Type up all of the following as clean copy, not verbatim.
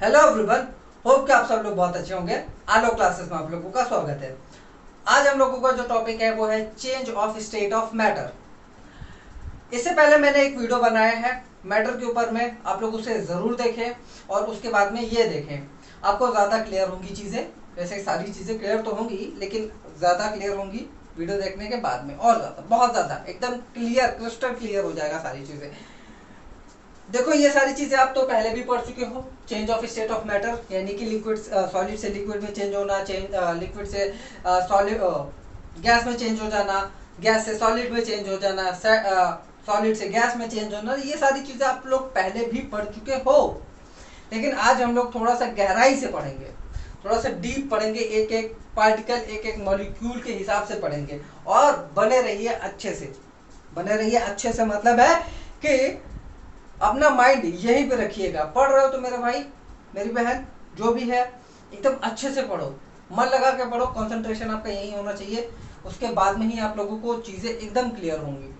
Hello everyone, hope कि आप सब लोग बहुत अच्छे होंगे। आलो क्लासेस में आप लोगों का स्वागत है। आज हम लोगों का जो टॉपिक है वो है change of state of matter. इससे पहले मैंने एक वीडियो बनाया है मैटर के ऊपर में, आप लोग उसे ज़रूर देखें और उसके बाद में ये देखें, आपको ज़्यादा क्लियर होंगी चीज़ें। वैसे सारी चीज़ें क्लियर तो होंगी लेकिन ज़्यादा क्लियर होंगी वीडियो देखने के बाद में, और ज़्यादा बहुत ज़्यादा एकदम क्लियर क्रिस्टल क्लियर हो जाएगा सारी चीज़ें। देखो ये सारी चीजें आप तो पहले भी पढ़ चुके हो। Change of state of matter यानी कि लिक्विड सॉलिड से लिक्विड में चेंज होना, लिक्विड से सॉलिड गैस में चेंज हो जाना, गैस से सॉलिड में चेंज हो जाना, सॉलिड से गैस में चेंज होना। ये सारी चीजें आप लोग पहले भी पढ़ चुके हो, लेकिन आज हम लोग थोड़ा सा गहराई से पढ़ेंगे, थोड़ा सा डीप पढ़ेंगे, एक एक पार्टिकल एक एक मॉलिक्यूल के हिसाब से पढ़ेंगे। और बने रहिए अच्छे से, बने रहिए अच्छे से, मतलब है कि अपना माइंड यहीं पे रखिएगा। पढ़ रहे हो तो मेरे भाई मेरी बहन जो भी है एकदम अच्छे से पढ़ो, मन लगा के पढ़ो, कंसंट्रेशन आपका यही होना चाहिए। उसके बाद में ही आप लोगों को चीजें एकदम क्लियर होंगी।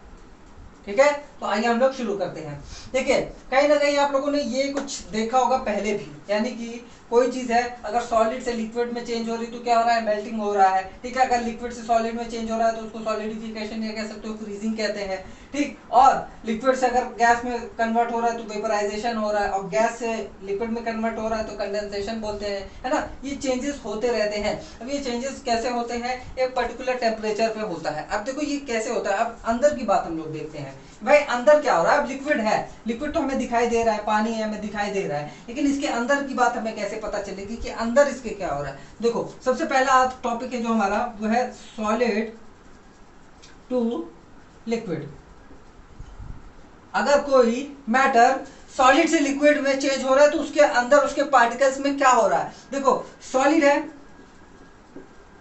ठीक है, तो आइए हम लोग शुरू करते हैं। देखिए कहीं ना कहीं आप लोगों ने ये कुछ देखा होगा पहले भी, यानी कि कोई चीज है अगर सॉलिड से लिक्विड में चेंज हो रही तो क्या हो रहा है, मेल्टिंग हो रहा है। ठीक है, अगर लिक्विड से सॉलिड में चेंज हो रहा है तो उसको सॉलिडिफिकेशन या कह सकते हो फ्रीजिंग कहते हैं। ठीक, और लिक्विड से अगर गैस में कन्वर्ट हो रहा है तो वेपराइजेशन हो रहा है, और गैस से लिक्विड में कन्वर्ट हो रहा है तो कंडेंसेशन बोलते हैं, है ना। ये चेंजेस होते रहते हैं। अब ये चेंजेस कैसे होते हैं, एक पर्टिकुलर टेम्परेचर पे होता है। अब देखो ये कैसे होता है, अब अंदर की बात हम लोग देखते हैं। भाई अंदर क्या हो रहा है, अब लिक्विड है, लिक्विड तो हमें दिखाई दे रहा है, पानी है हमें दिखाई दे रहा है, लेकिन इसके अंदर की बात हमें कैसे पता चलेगी कि अंदर इसके क्या हो रहा है। देखो सबसे पहला टॉपिक है जो हमारा वो है सॉलिड टू लिक्विड। अगर कोई मैटर सॉलिड से लिक्विड में चेंज हो रहा है तो उसके अंदर उसके पार्टिकल्स में क्या हो रहा है। देखो सॉलिड है,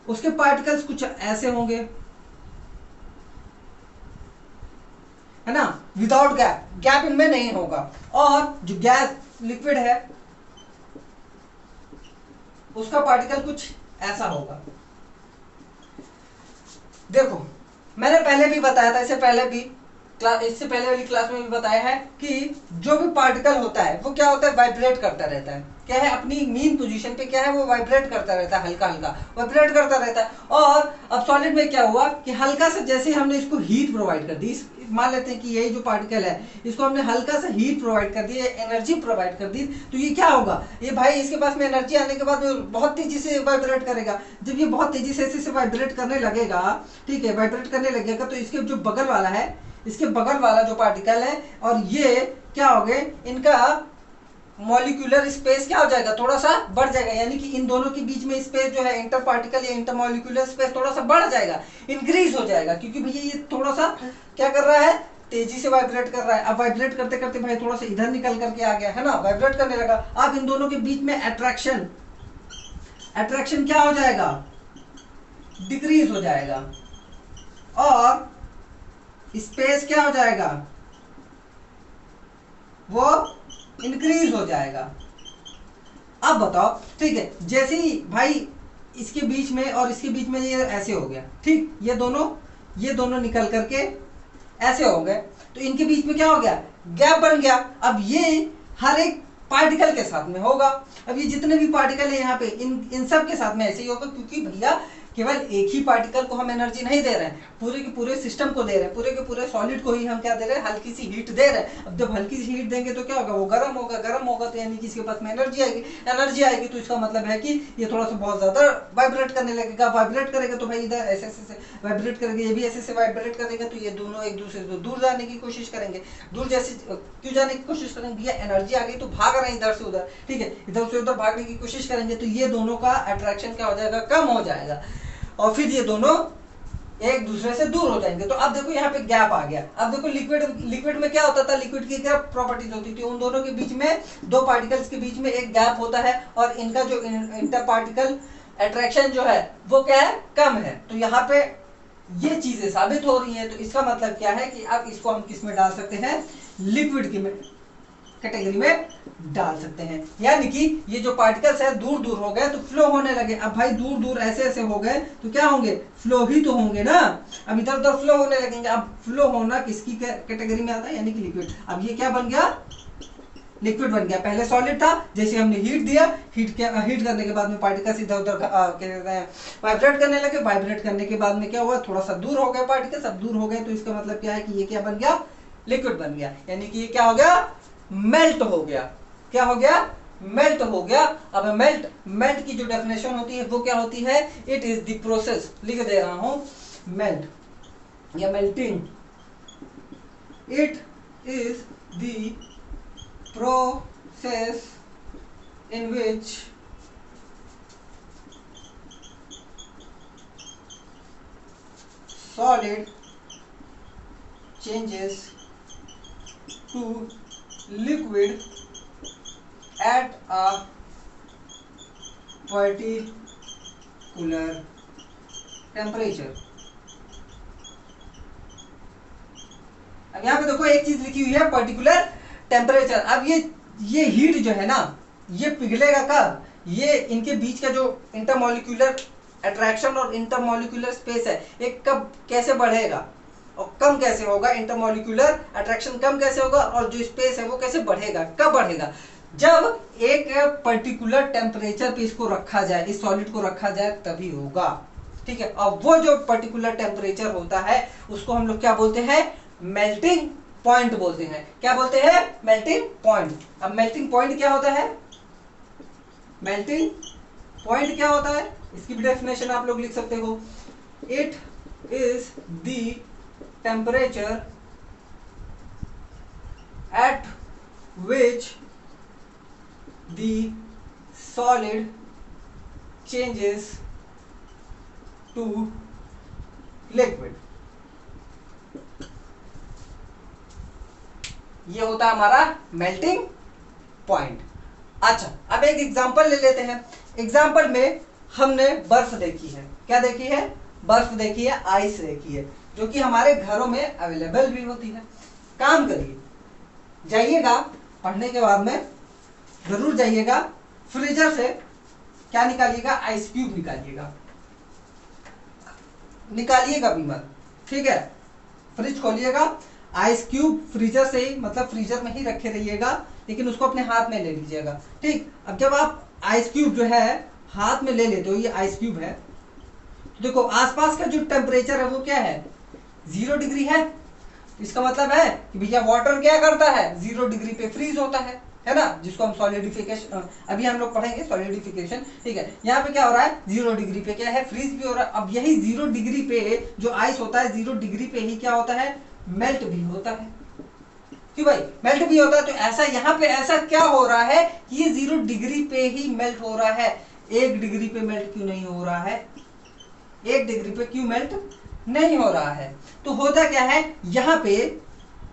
उसके पार्टिकल्स कुछ ऐसे होंगे, है ना, विदाउट गैप, गैप इनमें नहीं होगा। और जो गैस लिक्विड है उसका पार्टिकल कुछ ऐसा होगा। देखो मैंने पहले भी बताया था, इससे पहले वाली क्लास में भी बताया है कि जो भी पार्टिकल होता है वो क्या होता है, वाइब्रेट करता रहता है। क्या है, अपनी मीन पोजीशन पे क्या है, वो वाइब्रेट करता रहता है, हल्का हल्का वाइब्रेट करता रहता है। और अब सॉलिड में क्या हुआ कि हल्का सा जैसे हमने इसको हीट प्रोवाइड कर दी, मान लेते हैं कि यही जो पार्टिकल है इसको हमने हल्का सा हीट प्रोवाइड कर दी, एनर्जी प्रोवाइड कर दी, तो ये क्या होगा, ये भाई इसके पास में एनर्जी आने के बाद बहुत तेजी से वाइब्रेट करेगा। जब ये बहुत तेजी से ऐसे वाइब्रेट करने लगेगा, ठीक है, वाइब्रेट करने लगेगा तो इसके जो बगल वाला है, इसके बगल वाला जो पार्टिकल है और ये क्या हो गए, इनका मॉलिक्यूलर स्पेस क्या हो जाएगा, थोड़ा सा बढ़ जाएगा। यानी कि इन दोनों के बीच में स्पेस जो है, इंटर पार्टिकल या इंटर मॉलिक्यूलर स्पेस थोड़ा सा बढ़ जाएगा, इंक्रीज हो जाएगा, क्योंकि भैया ये थोड़ा सा क्या कर रहा है, तेजी से वाइब्रेट कर रहा है। अब वाइब्रेट करते करते भाई थोड़ा सा इधर निकल करके आ गया, है ना, वाइब्रेट करने लगा। अब इन दोनों के बीच में अट्रैक्शन, अट्रैक्शन क्या हो जाएगा, डिक्रीज हो जाएगा, और स्पेस क्या हो जाएगा, वो इंक्रीज हो जाएगा। अब बताओ, ठीक है, जैसे ही भाई इसके बीच में और इसके बीच में ये ऐसे हो गया, ठीक, ये दोनों निकल करके ऐसे हो गए, तो इनके बीच में क्या हो गया, गैप बन गया। अब ये हर एक पार्टिकल के साथ में होगा। अब ये जितने भी पार्टिकल है यहाँ पे इन सब के साथ में ऐसे ही होगा, क्योंकि भैया केवल एक ही पार्टिकल को हम एनर्जी नहीं दे रहे हैं, पूरे के पूरे सिस्टम को दे रहे हैं, पूरे के पूरे सॉलिड को ही हम क्या दे रहे हैं, हल्की सी हीट दे रहे हैं। अब जब हल्की सी हीट देंगे तो क्या होगा, वो गर्म होगा, गर्म होगा तो यानी कि इसके पास में एनर्जी आएगी, एनर्जी आएगी तो इसका मतलब है कि ये थोड़ा सा बहुत ज्यादा वाइब्रेट करने लगेगा। वाइब्रेट करेगा तो भाई इधर ऐसे ऐसे वाइब्रेट करेंगे, ये भी ऐसे ऐसे वाइब्रेट करेगा, तो ये दोनों एक दूसरे से दूर जाने की कोशिश करेंगे। दूर जैसे क्यों जाने की कोशिश करेंगे, भैया एनर्जी आ गई तो भाग रहे हैं इधर से उधर, ठीक है, इधर से उधर भागने की कोशिश करेंगे, तो ये दोनों का अट्रैक्शन क्या हो जाएगा, कम हो जाएगा, और फिर ये दोनों एक दूसरे से दूर हो जाएंगे। तो अब देखो यहाँ पे गैप आ गया। अब देखो लिक्विड में क्या होता था, लिक्विड की क्या प्रॉपर्टीज होती थी, उन दोनों के बीच में, दो पार्टिकल्स के बीच में एक गैप होता है, और इनका जो इंटर पार्टिकल अट्रैक्शन जो है वो क्या है, कम है। तो यहाँ पे ये चीजें साबित हो रही हैं, तो इसका मतलब क्या है कि अब इसको हम किस में डाल सकते हैं, लिक्विड की में कैटेगरी में डाल सकते हैं। यानी कि ये जो पार्टिकल्स है दूर दूर हो गए तो फ्लो होने लगे। अब भाई दूर दूर ऐसे ऐसे हो गए तो क्या होंगे, फ्लो ही तो होंगे ना। अब इधर उधर फ्लो होने लगेंगे। अब फ्लो होना किसकी कैटेगरी में आता है, यानी कि लिक्विड। अब ये क्या बन गया, लिक्विड बन गया। पहले सॉलिड था, जैसे हमने हीट दिया, हीट करने के बाद में पार्टिकल्स इधर उधर वाइब्रेट करने लगे। वाइब्रेट करने के बाद में क्या हुआ, थोड़ा सा दूर हो गए पार्टिकल्स। अब दूर हो गए तो इसका मतलब क्या है कि ये क्या बन गया, लिक्विड बन गया। यानी कि ये क्या हो गया, मेल्ट हो गया। क्या हो गया, मेल्ट हो गया। अब मेल्ट की जो डेफिनेशन होती है वो क्या होती है, इट इज द प्रोसेस, लिख दे रहा हूं, मेल्ट या melting, it is the process in which solid changes to liquid at a particular temperature। अब यहाँ पे देखो एक चीज लिखी हुई है, पर्टिकुलर टेम्परेचर। अब ये हीट जो है ना, ये पिघलेगा कब, ये इनके बीच का जो इंटरमोलिक्यूलर अट्रैक्शन और इंटरमोलिक्यूलर स्पेस है, ये कब कैसे बढ़ेगा और कम कैसे होगा, इंटरमोलिक्यूलर अट्रैक्शन कम कैसे होगा और जो स्पेस है वो कैसे बढ़ेगा, कब बढ़ेगा, जब एक पर्टिकुलर टेम्परेचर पे इसको रखा जाए, इस सॉलिड को रखा जाए, तभी होगा। ठीक है, और वो जो पर्टिकुलर टेम्परेचर होता है उसको हम लोग क्या बोलते हैं, मेल्टिंग पॉइंट बोलते हैं। क्या बोलते हैं, मेल्टिंग पॉइंट। अब मेल्टिंग पॉइंट क्या होता है, मेल्टिंग पॉइंट क्या होता है, इसकी भी डेफिनेशन आप लोग लिख सकते हो, it is the temperature at which the solid changes to liquid. ये होता है हमारा मेल्टिंग पॉइंट। अच्छा, अब एक एग्जांपल ले लेते हैं। एग्जांपल में हमने बर्फ देखी है, क्या देखी है, बर्फ देखी है, आइस देखी है, जो कि हमारे घरों में अवेलेबल भी होती है। काम करिए, जाइएगा पढ़ने के बाद में जरूर जाइएगा, फ्रीजर से क्या निकालिएगा, आइस क्यूब निकालिएगा, निकालिएगा भी मत, ठीक है। फ्रिज खोलिएगा, आइस क्यूब फ्रीजर से ही, मतलब फ्रीजर में ही रखे रहिएगा, लेकिन उसको अपने हाथ में ले लीजिएगा। ठीक, अब जब आप आइस क्यूब जो है हाथ में ले लेते हो, ये आइस क्यूब है, तो देखो आसपास का जो टेम्परेचर है वो क्या है, 0 डिग्री है। तो इसका मतलब है कि भैया वाटर क्या करता है, 0 डिग्री पे फ्रीज होता है ना, जिसको हम सॉलिडिफिकेशन, अभी हम लोग पढ़ेंगे सॉलिडिफिकेशन। ठीक है, यहाँ पे क्या हो रहा है, 0 डिग्री पे क्या है, फ्रीज भी हो रहा है। अब यही 0 डिग्री पे जो आइस होता है, 0 डिग्री पे ही क्या होता है, मेल्ट भी होता है। क्यों भाई, मेल्ट भी होता है। तो ऐसा यहाँ पे ऐसा क्या हो रहा है कि ये 0 डिग्री पे ही मेल्ट हो रहा है, 1 डिग्री पे मेल्ट क्यों नहीं हो रहा है, 1 डिग्री पे क्यों मेल्ट नहीं हो रहा है। तो होता क्या है, यहाँ पे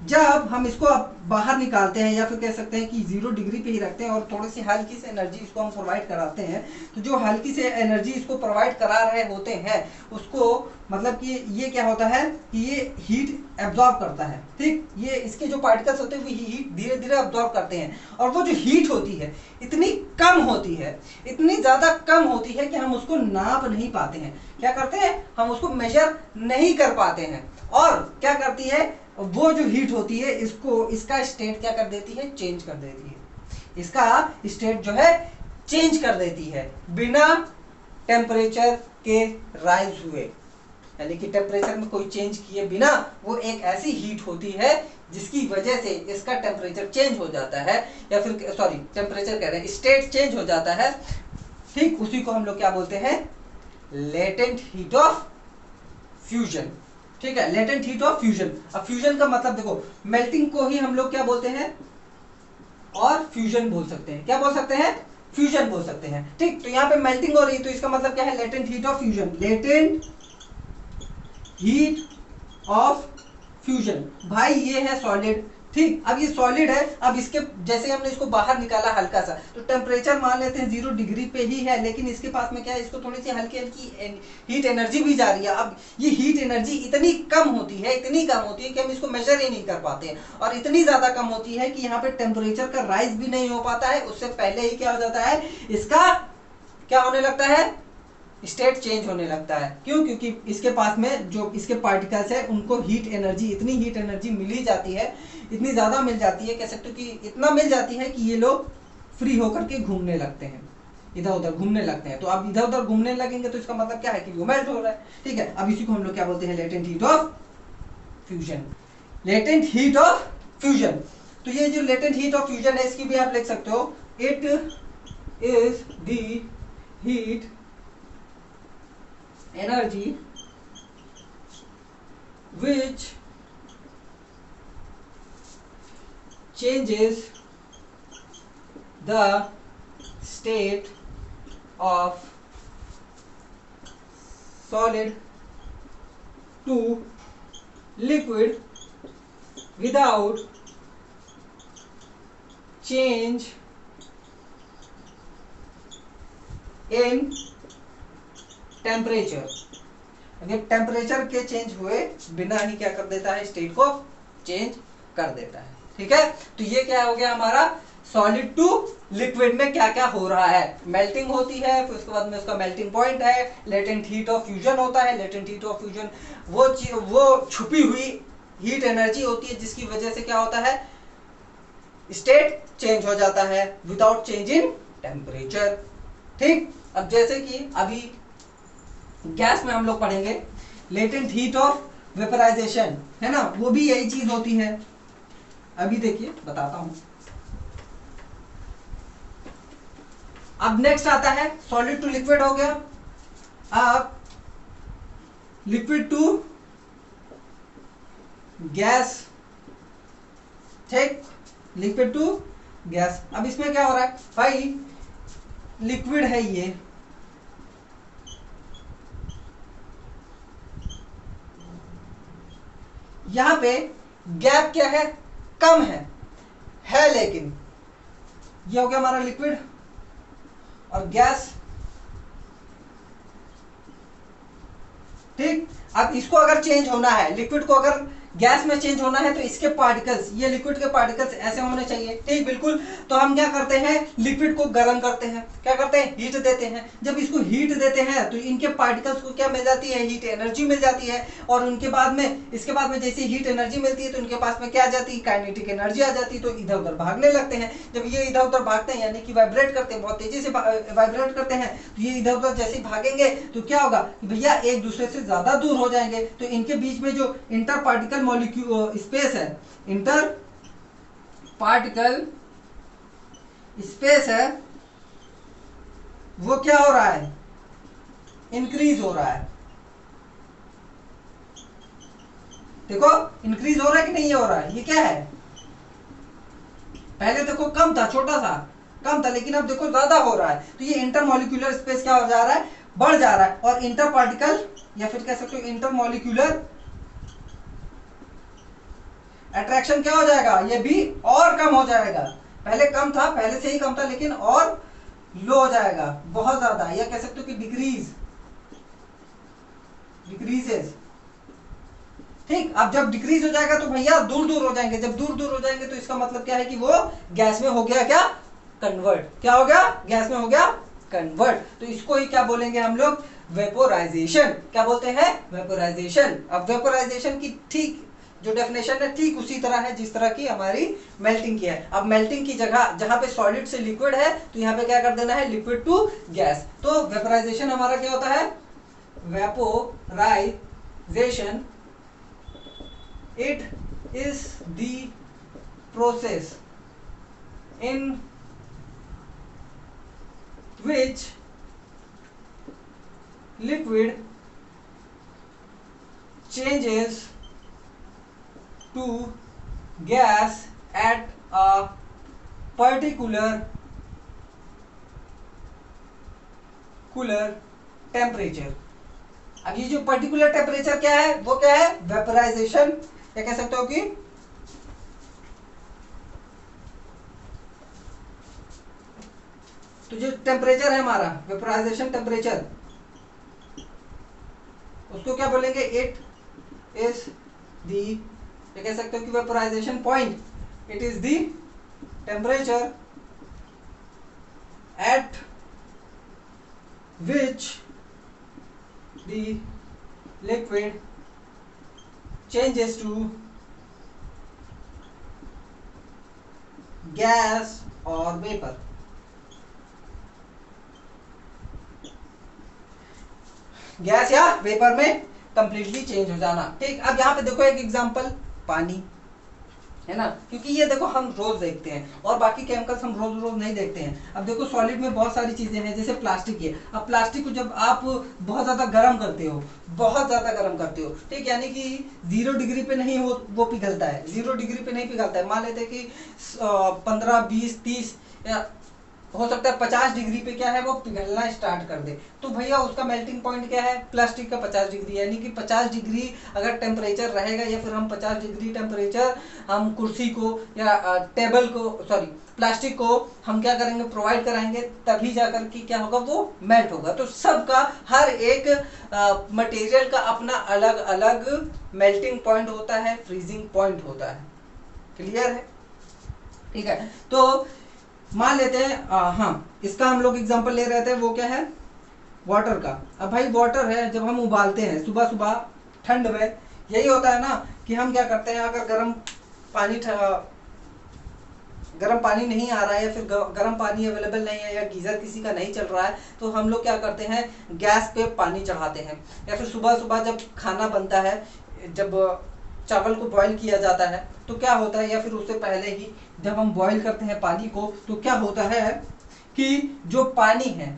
जब हम इसको बाहर निकालते हैं, या फिर कह सकते हैं कि 0 डिग्री पे ही रखते हैं और थोड़ी सी हल्की सी एनर्जी इसको हम प्रोवाइड कराते हैं, तो जो हल्की सी एनर्जी इसको प्रोवाइड करा रहे होते हैं उसको, मतलब कि ये क्या होता है कि ये हीट एब्जॉर्ब करता है। ठीक, ये इसके जो पार्टिकल्स होते हैं वो हीट धीरे धीरे एब्जॉर्ब करते हैं, और वो जो हीट होती है इतनी कम होती है, इतनी ज्यादा कम होती है कि हम उसको नाप नहीं पाते हैं। क्या करते हैं, हम उसको मेजर नहीं कर पाते हैं। और क्या करती है, वो जो हीट होती है इसको, इसका स्टेट क्या कर देती है, चेंज कर देती है। इसका स्टेट जो है चेंज कर देती है बिना टेम्परेचर के राइज हुए, यानी कि टेम्परेचर में कोई चेंज किए बिना। वो एक ऐसी हीट होती है जिसकी वजह से इसका टेम्परेचर चेंज हो जाता है, या फिर सॉरी टेम्परेचर कह रहे हैं, स्टेट चेंज हो जाता है। ठीक, उसी को हम लोग क्या बोलते हैं, लेटेंट हीट ऑफ फ्यूजन। ठीक है, लेटेंट हीट ऑफ फ्यूजन। अब फ्यूजन का मतलब देखो, मेल्टिंग को ही हम लोग क्या बोलते हैं, और फ्यूजन बोल सकते हैं। क्या बोल सकते हैं, फ्यूजन बोल सकते हैं। ठीक, तो यहाँ पे मेल्टिंग हो रही है तो इसका मतलब क्या है, latent heat of fusion, latent heat of fusion. भाई ये है सॉलिड, ठीक, अब ये सॉलिड है। अब इसके जैसे हमने इसको बाहर निकाला हल्का सा, तो टेम्परेचर मान लेते हैं 0 डिग्री पे ही है, लेकिन इसके पास में क्या है, इसको थोड़ी सी हल्की हल्की हीट एनर्जी भी जा रही है। अब ये हीट एनर्जी इतनी कम होती है, इतनी कम होती है कि हम इसको मेजर ही नहीं कर पाते हैं, और इतनी ज्यादा कम होती है कि यहाँ पे टेम्परेचर का राइज भी नहीं हो पाता है। उससे पहले ही क्या हो जाता है, इसका क्या होने लगता है, स्टेट चेंज होने लगता है। क्यों, क्योंकि इसके पास में जो इसके पार्टिकल्स है उनको हीट एनर्जी, इतनी हीट एनर्जी मिली जाती है इतनी ज़्यादा मिल जाती है, कह सकते हो कि इतना मिल जाती है कि ये लोग फ्री होकर के घूमने लगते हैं, इधर उधर घूमने लगते हैं। तो अब इधर उधर घूमने लगेंगे तो इसका मतलब क्या है कि वो मेल्ट हो रहा है, ठीक है। अब इसी को हम लोग क्या बोलते हैं, latent heat of fusion. Latent heat of fusion. तो ये जो लेटेंट हीट ऑफ फ्यूजन है इसकी भी आप लिख सकते हो, it is the heat energy which changes the state of solid to liquid without change in temperature। अगर टेम्परेचर के चेंज हुए बिना ही क्या कर देता है, स्टेट को चेंज कर देता है, ठीक है। तो ये क्या हो गया हमारा, सॉलिड टू लिक्विड में क्या क्या हो रहा है, मेल्टिंग होती है, फिर उसके बाद में उसका मेल्टिंग पॉइंट है, लेटेंट हीट ऑफ फ्यूजन होता है। लेटेंट हीट ऑफ फ्यूजन वो छुपी हुई हीट एनर्जी होती है जिसकी वजह से क्या होता है, स्टेट चेंज हो जाता है विदाउट चेंज इन टेम्परेचर, ठीक। अब जैसे कि अभी गैस में हम लोग पढ़ेंगे लेटेंट हीट ऑफ वेपराइजेशन, है ना, वो भी यही चीज होती है। अभी देखिए बताता हूं। अब नेक्स्ट आता है सॉलिड टू लिक्विड हो गया, अब लिक्विड टू गैस, ठीक, लिक्विड टू गैस। अब इसमें क्या हो रहा है भाई, लिक्विड है ये, यहां पे गैप क्या है, कम है लेकिन ये हो गया हमारा लिक्विड और गैस, ठीक। अब इसको अगर चेंज होना है, लिक्विड को अगर गैस में चेंज होना है तो इसके पार्टिकल्स, ये लिक्विड के पार्टिकल्स ऐसे होने चाहिए, ठीक, बिल्कुल। तो हम क्या करते हैं, लिक्विड को गर्म करते हैं, क्या करते हैं, हीट देते हैं। जब इसको हीट देते हैं तो इनके पार्टिकल्स को क्या मिल जाती है, हीट एनर्जी मिल जाती है, और उनके बाद में, इसके बाद में जैसे हीट एनर्जी मिलती है तो उनके पास में क्या आ जाती है, काइनेटिक एनर्जी आ जाती है, तो इधर उधर भागने लगते हैं। जब ये इधर उधर भागते हैं यानी कि वाइब्रेट करते हैं, बहुत तेजी से वाइब्रेट करते हैं, तो ये इधर उधर जैसे भागेंगे तो क्या होगा कि भैया एक दूसरे से ज्यादा दूर हो जाएंगे, तो इनके बीच में जो इंटर पार्टिकल मॉलिक्यूल स्पेस है, इंटर पार्टिकल स्पेस है, वो क्या हो रहा है, इंक्रीज हो रहा है। देखो इंक्रीज हो रहा है कि नहीं हो रहा है, ये क्या है, पहले देखो कम था, छोटा सा कम था, लेकिन अब देखो ज्यादा हो रहा है। तो ये इंटर मॉलिक्यूलर स्पेस क्या हो जा रहा है, बढ़ जा रहा है, और इंटर पार्टिकल या फिर कह सकते हो इंटर मॉलिक्यूलर अट्रैक्शन क्या हो जाएगा, ये भी और कम हो जाएगा। पहले कम था, पहले से ही कम था, लेकिन और लो हो जाएगा, बहुत ज्यादा, या कह सकते हो कि डिक्रीजेस, ठीक। अब जब डिक्रीज हो जाएगा तो भैया दूर दूर हो जाएंगे, जब दूर दूर हो जाएंगे तो इसका मतलब क्या है कि वो गैस में हो गया क्या, कन्वर्ट, क्या हो गया, गैस में हो गया कन्वर्ट। तो इसको ही क्या बोलेंगे हम लोग, वेपोराइजेशन। क्या बोलते हैं, वेपोराइजेशन। अब वेपोराइजेशन की ठीक जो डेफिनेशन है ठीक उसी तरह है जिस तरह की हमारी मेल्टिंग की है। अब मेल्टिंग की जगह जहां पे सॉलिड से लिक्विड है तो यहाँ पे क्या कर देना है, लिक्विड टू गैस। तो वेपोराइजेशन हमारा क्या होता है, vaporisation, it is the process in which liquid changes to gas at a particular temperature। अब ये जो पर्टिकुलर टेम्परेचर क्या है, वो क्या है, वेपोराइजेशन, या कह सकते हो कि तो जो टेम्परेचर है हमारा वेपोराइजेशन टेम्परेचर, उसको क्या बोलेंगे, इट इज दी, या कह सकते हो कि vaporisation point, it is the temperature at which the liquid changes to gas और वेपर। गैस या वेपर में कंप्लीटली चेंज हो जाना। ठीक, अब यहाँ पे देखो एक एग्जांपल, पानी है ना, क्योंकि ये देखो हम रोज देखते हैं और बाकी केमिकल्स हम रोज रोज नहीं देखते हैं। अब देखो सॉलिड में बहुत सारी चीजें हैं, जैसे प्लास्टिक है। अब प्लास्टिक को जब आप बहुत ज्यादा गर्म करते हो, बहुत ज्यादा गर्म करते हो, ठीक, यानी कि 0 डिग्री पे नहीं वो पिघलता है, 0 डिग्री पे नहीं पिघलता है। मान लेते हैं कि 15, 20, 30 या हो सकता है 50 डिग्री पे क्या है वो पिघलना स्टार्ट कर दे, तो भैया उसका मेल्टिंग पॉइंट क्या है, प्लास्टिक का 50 डिग्री। यानी कि 50 डिग्री अगर टेम्परेचर रहेगा, या फिर हम 50 डिग्री टेम्परेचर हम कुर्सी को या टेबल को, सॉरी प्लास्टिक को हम क्या करेंगे, प्रोवाइड कराएंगे, तभी जाकर के क्या होगा, वो मेल्ट होगा। तो सबका हर एक मटेरियल का अपना अलग अलग मेल्टिंग पॉइंट होता है, फ्रीजिंग पॉइंट होता है। क्लियर है? ठीक है, तो मान लेते हैं हाँ, इसका हम लोग एग्जांपल ले रहे थे, वो क्या है, वाटर का। अब भाई वाटर है, जब हम उबालते हैं सुबह सुबह ठंड में, यही होता है ना कि हम क्या करते हैं, अगर गर्म पानी नहीं आ रहा है, या फिर गर्म पानी अवेलेबल नहीं है, या गीजर किसी का नहीं चल रहा है, तो हम लोग क्या करते हैं, गैस पे पानी चढ़ाते हैं। या फिर सुबह सुबह जब खाना बनता है, जब चावल को बॉईल किया जाता है, तो क्या होता है, या फिर उससे पहले ही जब हम बॉईल करते हैं पानी को, तो क्या होता है कि जो पानी है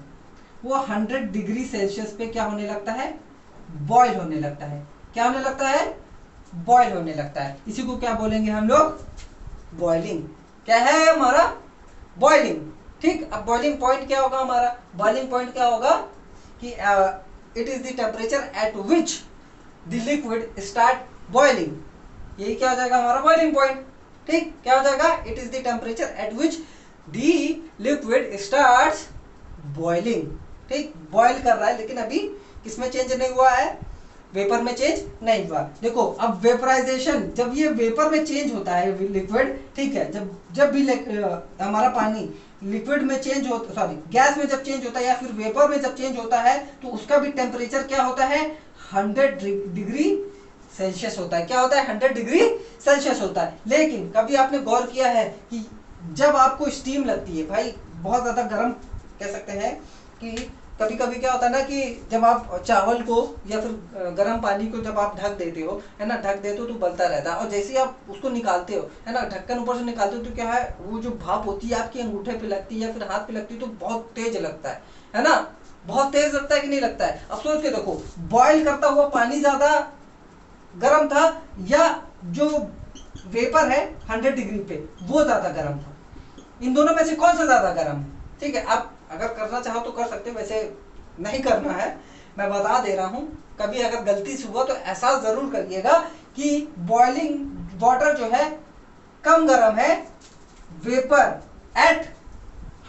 वो 100 डिग्री सेल्सियस पे क्या होने लगता है, बॉईल होने लगता है। क्या होने लगता है, बॉईल होने लगता है। इसी को क्या बोलेंगे हम लोग, बॉइलिंग। क्या है हमारा, बॉइलिंग। ठीक, अब बॉइलिंग पॉइंट क्या होगा हमारा, बॉइलिंग पॉइंट क्या होगा कि it is the temperature at which the liquid start boiling. यही क्या हो जाएगा हमारा बॉइलिंग पॉइंट। ठीक, क्या हो जाएगा, it is the temperature at which the liquid starts boiling. ठीक, बॉइल कर रहा है, लेकिन अभी किसमें चेंज नहीं हुआ है, वेपर में चेंज नहीं हुआ। देखो अब वेपराइजेशन, जब ये वेपर में चेंज होता है लिक्विड, ठीक है, जब भी हमारा पानी लिक्विड में चेंज होता, सॉरी गैस में जब चेंज होता है, या फिर वेपर में जब चेंज होता है, तो उसका भी टेम्परेचर क्या होता है, 100 डिग्री सेल्सियस होता है। क्या होता है, 100 डिग्री सेल्सियस होता है। लेकिन कभी आपने गौर किया है कि जब आपको स्टीम लगती है, भाई बहुत ज्यादा गर्म कह सकते हैं, कि कभी कभी क्या होता है ना कि जब आप चावल को या फिर गर्म पानी को जब आप ढक देते हो, है ना, ढक देते हो तो उबलता रहता है, और जैसे ही आप उसको निकालते हो, है ना, ढक्कन ऊपर से निकालते हो, तो क्या है, वो जो भाप होती है आपके अंगूठे पे लगती है या फिर हाथ पे लगती है, तो बहुत तेज लगता है ना, बहुत तेज लगता है कि नहीं लगता है। अब सोच के देखो, बॉयल करता हुआ पानी ज्यादा गर्म था, या जो वेपर है 100 डिग्री पे वो ज्यादा गर्म था, इन दोनों में से कौन सा ज्यादा गर्म है। ठीक है, आप अगर करना चाहो तो कर सकते हो, वैसे नहीं करना है, मैं बता दे रहा हूं। कभी अगर गलती से हुआ तो एहसास जरूर करिएगा कि बॉइलिंग वाटर जो है कम गर्म है, वेपर एट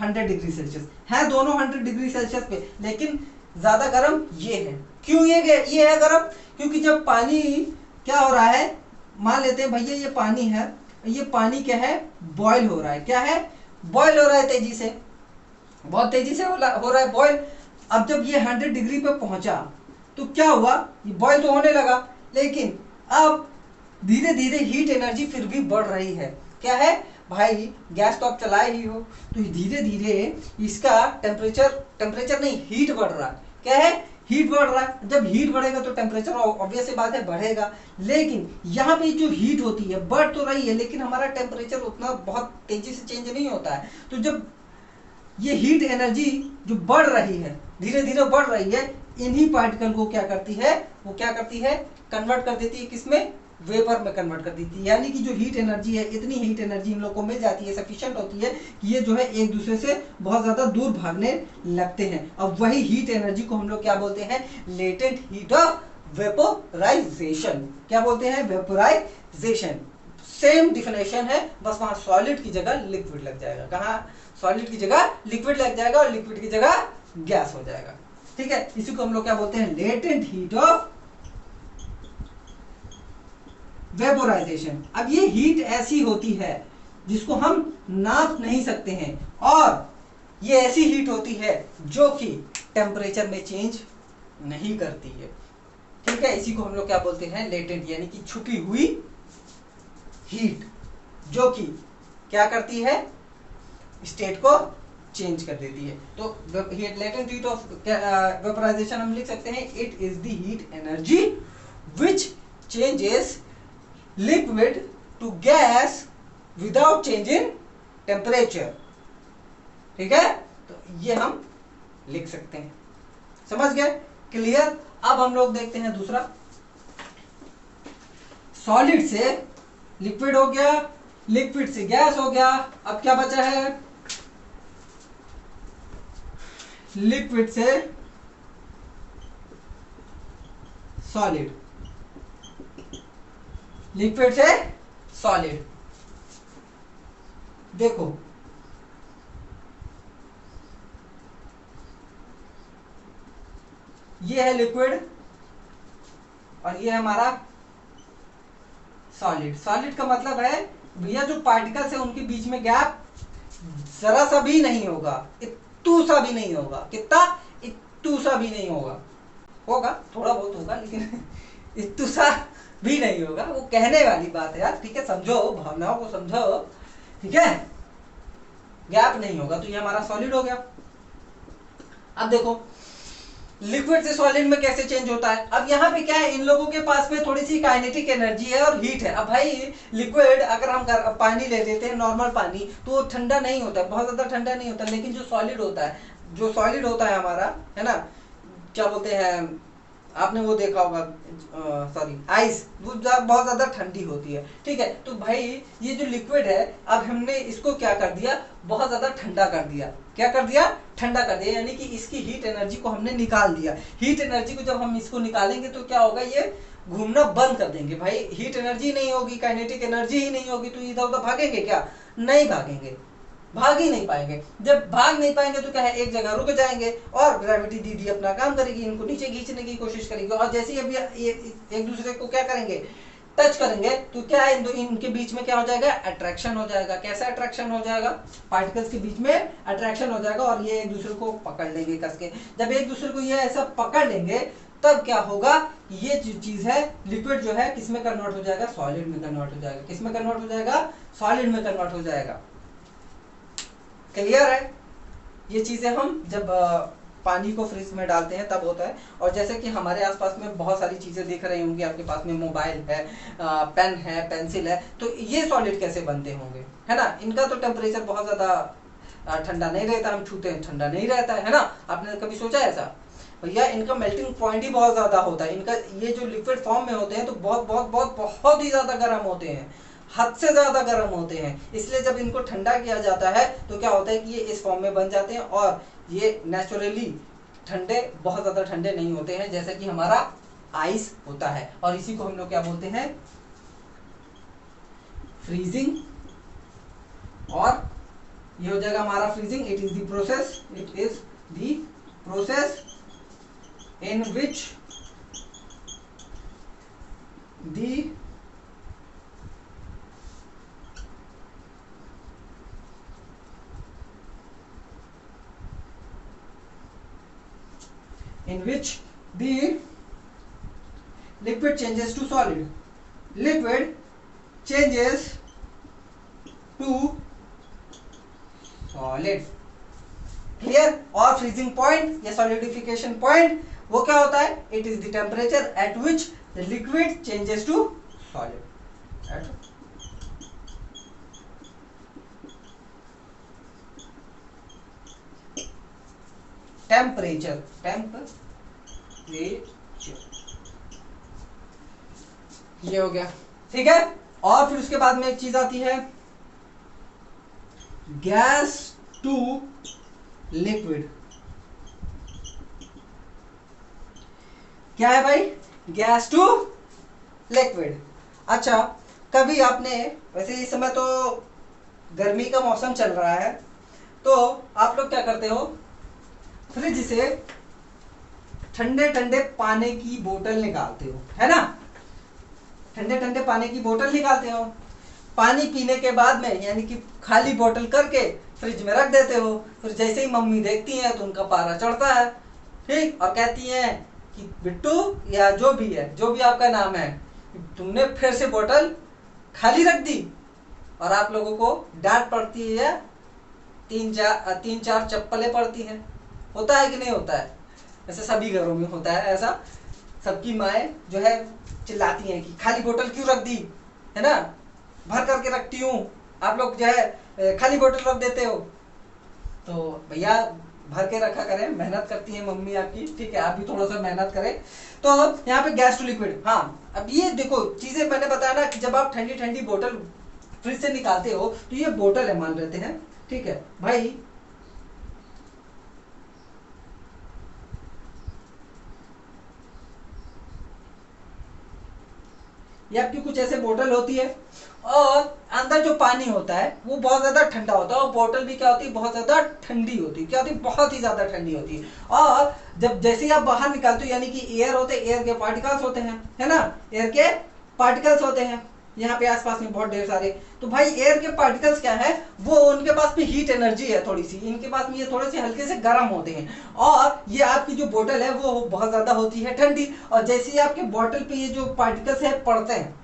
100 डिग्री सेल्सियस है, दोनों 100 डिग्री सेल्सियस पे, लेकिन ज्यादा गर्म ये है। क्यों ये है गर्म, क्योंकि जब पानी क्या हो रहा है, मान लेते हैं भैया ये पानी है, ये पानी क्या है, बॉयल हो रहा है। क्या है, बॉयल हो रहा है, तेजी से, बहुत तेजी से हो रहा है बॉयल। अब जब ये 100 डिग्री पे पहुंचा तो क्या हुआ, ये बॉयल तो होने लगा, लेकिन अब धीरे धीरे हीट एनर्जी फिर भी बढ़ रही है। क्या है भाई, गैस तो आप चलाए ही हो, तो धीरे धीरे इसका टेम्परेचर नहीं, हीट बढ़ रहा है। क्या है, हीट बढ़ रहा है। जब हीट बढ़ेगा तो टेम्परेचर ऑब्वियस सी बात है बढ़ेगा, लेकिन यहाँ पे जो हीट होती है बढ़ तो रही है, लेकिन हमारा टेम्परेचर उतना बहुत तेजी से चेंज नहीं होता है। तो जब ये हीट एनर्जी जो बढ़ रही है, धीरे धीरे बढ़ रही है, इन्हीं पार्टिकल को क्या करती है, वो क्या करती है, कन्वर्ट कर देती है, किसमें, वेपर में कन्वर्ट कर देती है। यानी कि जो हीट एनर्जी है, इतनी हीट एनर्जी इन लोग को मिल जाती है, सफिशिएंट होती है कि ये जो है एक दूसरे से बहुत ज्यादा दूर भागने लगते हैं। अब वही हीट एनर्जी को हम लोग क्या बोलते हैं, लेटेंट हीट ऑफ वेपोराइजेशन। क्या बोलते हैं, वेपोराइजेशन। सेम डिफिनेशन है, बस वहां सॉलिड की जगह लिक्विड लग जाएगा। कहाँ, सॉलिड की जगह लिक्विड लग जाएगा, और लिक्विड की जगह गैस हो जाएगा। ठीक है, इसी को हम लोग क्या बोलते हैं, लेटेंट हीट ऑफ वेपोराइजेशन। अब ये हीट ऐसी होती है जिसको हम नाप नहीं सकते हैं, और ये ऐसी हीट होती है जो कि टेम्परेचर में चेंज नहीं करती है। ठीक है, इसी को हम लोग क्या बोलते हैं, लेटेंट, यानी कि छुपी हुई हीट, जो कि क्या करती है, स्टेट को चेंज कर देती है। तो लेटेंट हीट ऑफ वेपोराइजेशन हम लिख सकते हैं, it is the heat energy which changes liquid to gas without change in temperature. ठीक है, तो ये हम लिख सकते हैं। समझ गए? क्लियर? अब हम लोग देखते हैं दूसरा, सॉलिड से लिक्विड हो गया, लिक्विड से गैस हो गया, अब क्या बचा है? लिक्विड से सॉलिड, लिक्विड से सॉलिड। देखो ये है लिक्विड और ये है हमारा सॉलिड। सॉलिड का मतलब है भैया जो पार्टिकल्स है उनके बीच में गैप जरा सा भी नहीं होगा, इत्तू सा भी नहीं होगा। कितना? इत्तू सा भी नहीं होगा, होगा थोड़ा बहुत होगा लेकिन इत्तू सा भी नहीं होगा। वो कहने वाली बात है यार, ठीक है, समझो, भावनाओं को समझो, ठीक है। गैप नहीं होगा, तो ये हमारा सॉलिड हो गया। अब देखो लिक्विड से सॉलिड में कैसे चेंज होता है। अब यहाँ पे क्या है, इन लोगों के पास में थोड़ी सी काइनेटिक एनर्जी है और हीट है। अब भाई लिक्विड अगर हम पानी ले लेते हैं, नॉर्मल पानी, तो वो ठंडा नहीं होता, बहुत ज्यादा ठंडा नहीं होता। लेकिन जो सॉलिड होता है, जो सॉलिड होता है हमारा, है ना, क्या बोलते हैं, आपने वो देखा होगा, सॉरी, आइस, वो बहुत ज्यादा ठंडी होती है। ठीक है, तो भाई ये जो लिक्विड है, अब हमने इसको क्या कर दिया, बहुत ज्यादा ठंडा कर दिया। क्या कर दिया? ठंडा कर दिया, यानी कि इसकी हीट एनर्जी को हमने निकाल दिया। हीट एनर्जी को जब हम इसको निकालेंगे तो क्या होगा, ये घूमना बंद कर देंगे। भाई हीट एनर्जी नहीं होगी, काइनेटिक एनर्जी ही नहीं होगी, तो इधर उधर भागेंगे क्या? नहीं भागेंगे, भाग ही नहीं पाएंगे। जब भाग नहीं पाएंगे तो क्या है, एक जगह रुक जाएंगे और ग्रेविटी दीदी अपना काम करेगी, इनको नीचे खींचने की कोशिश करेगी। और जैसे ही अभी एक दूसरे को क्या करेंगे, टच करेंगे, तो क्या है, इनके बीच में क्या हो जाएगा, अट्रैक्शन हो जाएगा। कैसा अट्रैक्शन हो जाएगा? पार्टिकल्स के बीच में अट्रैक्शन हो जाएगा और ये एक दूसरे को पकड़ लेंगे कस के। जब एक दूसरे को ये ऐसा पकड़ लेंगे तब क्या होगा, ये जो चीज है, लिक्विड जो है, किस में कन्वर्ट हो जाएगा? सॉलिड में कन्वर्ट हो जाएगा। किस में कन्वर्ट हो जाएगा? सॉलिड में कन्वर्ट हो जाएगा। क्लियर है? ये चीजें हम जब पानी को फ्रिज में डालते हैं तब होता है। और जैसे कि हमारे आसपास में बहुत सारी चीजें दिख रही होंगी, आपके पास में मोबाइल है, पेन है, पेंसिल है, तो ये सॉलिड कैसे बनते होंगे, है ना? इनका तो टेम्परेचर बहुत ज्यादा ठंडा नहीं रहता, हम छूते हैं ठंडा नहीं रहता है ना? आपने कभी सोचा ऐसा? भैया इनका मेल्टिंग पॉइंट ही बहुत ज्यादा होता है। इनका ये जो लिक्विड फॉर्म में होते हैं तो बहुत बहुत बहुत बहुत ही ज्यादा गर्म होते हैं, हद से ज्यादा गर्म होते हैं। इसलिए जब इनको ठंडा किया जाता है तो क्या होता है कि ये इस फॉर्म में बन जाते हैं और ये नेचुरली ठंडे, बहुत ज्यादा ठंडे नहीं होते हैं, जैसे कि हमारा आइस होता है। और इसी को हम लोग क्या बोलते हैं, फ्रीजिंग। और ये हो जाएगा हमारा freezing. It is the process, it is the process in which the in which the liquid changes to solid. Liquid changes to solid. Clear? और freezing point या solidification point वो क्या होता है? It is the temperature at which the liquid changes to solid. Temperature, ये हो गया। ठीक है, और फिर उसके बाद में एक चीज आती है, गैस टू लिक्विड। क्या है भाई? Gas to liquid. अच्छा, कभी आपने, वैसे इस समय तो गर्मी का मौसम चल रहा है, तो आप लोग क्या करते हो, फ्रिज से ठंडे ठंडे पानी की बोतल निकालते हो, है ना? ठंडे ठंडे पानी की बोतल निकालते हो, पानी पीने के बाद में, यानी कि खाली बोतल करके फ्रिज में रख देते हो। फिर जैसे ही मम्मी देखती हैं तो उनका पारा चढ़ता है, ठीक, और कहती हैं कि बिट्टू या जो भी है, जो भी आपका नाम है, तुमने फिर से बोतल खाली रख दी। और आप लोगों को डांट पड़ती है या तीन चार चप्पलें पड़ती हैं। होता है कि नहीं होता है? वैसे सभी घरों में होता है ऐसा। सबकी माएँ जो है चिल्लाती हैं कि खाली बोतल क्यों रख दी, है ना, भर करके रखती हूँ, आप लोग जो है खाली बोतल रख देते हो। तो भैया भर के रखा करें, मेहनत करती है मम्मी आपकी, ठीक है, आप भी थोड़ा सा मेहनत करें। तो यहाँ पे गैस टू लिक्विड, हाँ अब ये देखो चीजें मैंने बताया ना कि जब आप ठंडी ठंडी बोतल फ्रिज से निकालते हो तो ये बोतल है मान लेते हैं, ठीक है भाई, ये आपकी कुछ ऐसे बोतल होती है और अंदर जो पानी होता है वो बहुत ज्यादा ठंडा होता है और बोतल भी क्या होती है, बहुत ज्यादा ठंडी होती है, क्या होती है, बहुत ही ज्यादा ठंडी होती है। और जब जैसे ही आप बाहर निकालते हो यानी कि एयर होते हैं, एयर के पार्टिकल्स होते हैं, है ना, एयर के पार्टिकल्स होते हैं यहाँ पे आसपास में बहुत ढेर सारे। तो भाई एयर के पार्टिकल्स क्या है, वो उनके पास में हीट एनर्जी है थोड़ी सी, इनके पास में ये थोड़े से हल्के से गर्म होते हैं और ये आपकी जो बोतल है वो बहुत ज्यादा होती है ठंडी। और जैसे ही आपके बोतल पे ये जो पार्टिकल्स है पड़ते हैं,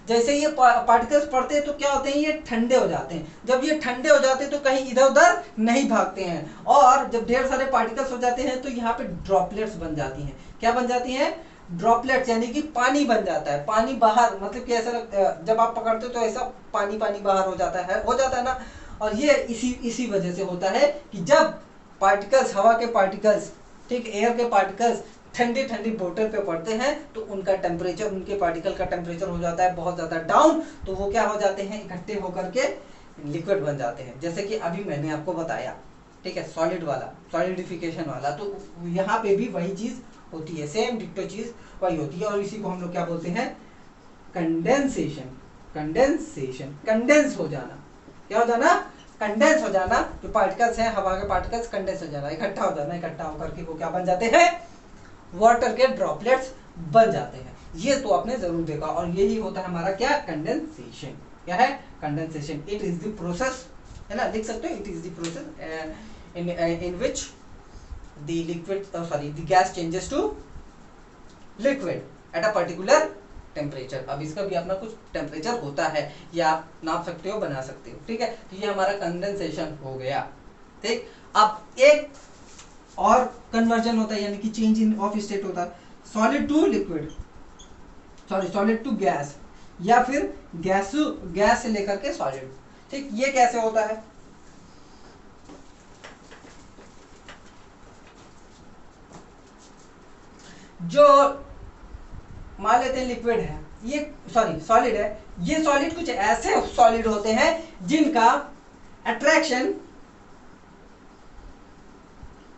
जैसे ये पार्टिकल्स पड़ते हैं तो क्या होते हैं, ये ठंडे हो जाते हैं। जब ये ठंडे हो जाते हैं तो कहीं इधर उधर नहीं भागते हैं और जब ढेर सारे पार्टिकल्स हो जाते हैं तो यहाँ पे ड्रॉपलेट्स बन जाती हैं। क्या बन जाती हैं? ड्रॉपलेट्स, यानी कि पानी बन जाता है। पानी बाहर, मतलब कि ऐसा जब आप पकड़ते हो तो ऐसा पानी पानी बाहर हो जाता है ना। और ये इसी वजह से होता है कि जब पार्टिकल्स, हवा के पार्टिकल्स, ठीक, एयर के पार्टिकल्स ठंडी ठंडी बोतल पे पड़ते हैं तो उनका टेम्परेचर, उनके पार्टिकल का टेम्परेचर हो जाता है बहुत ज्यादा डाउन, तो वो क्या हो जाते हैं, इकट्ठे होकर के लिक्विड बन जाते हैं। जैसे कि अभी मैंने आपको बताया, ठीक है, सॉलिड वाला, सॉलिडिफिकेशन वाला, तो यहाँ पे भी वही चीज होती है, सेम डिक्टो चीज वही होती है। और इसी को हम लोग क्या बोलते हैं, कंडेंसेशन। कंडेंसेशन, कंडेंस हो जाना, क्या हो जाना, कंडेंस हो जाना। जो पार्टिकल्स हैं, हवा के पार्टिकल्स कंडेंस हो जाना, इकट्ठा हो जाना, इकट्ठा होकर के वो क्या बन जाते हैं, वाटर के ड्रॉपलेट्स बन जाते हैं। ये तो आपने जरूर देखा और यही होता है हमारा क्या, कंडेंसेशन। क्या है, condensation. It is the process, है ना, लिख सकते हो, it is the process in which the liquid, sorry, the gas changes to liquid at a particular temperature. अब इसका भी अपना कुछ टेम्परेचर होता है, ये आप नाप सकते हो, बना सकते हो, ठीक है। तो ये हमारा कंडेंसेशन हो गया, ठीक। अब एक और कन्वर्जन होता है, यानी कि चेंज इन ऑफ स्टेट होता है, solid to liquid, sorry solid to gas, या फिर गैस से लेकर के सॉलिड, ठीक। ये कैसे होता है, जो मान लेते हैं लिक्विड है, ये सॉरी सॉलिड है, ये सॉलिड कुछ ऐसे सॉलिड होते हैं जिनका अट्रैक्शन,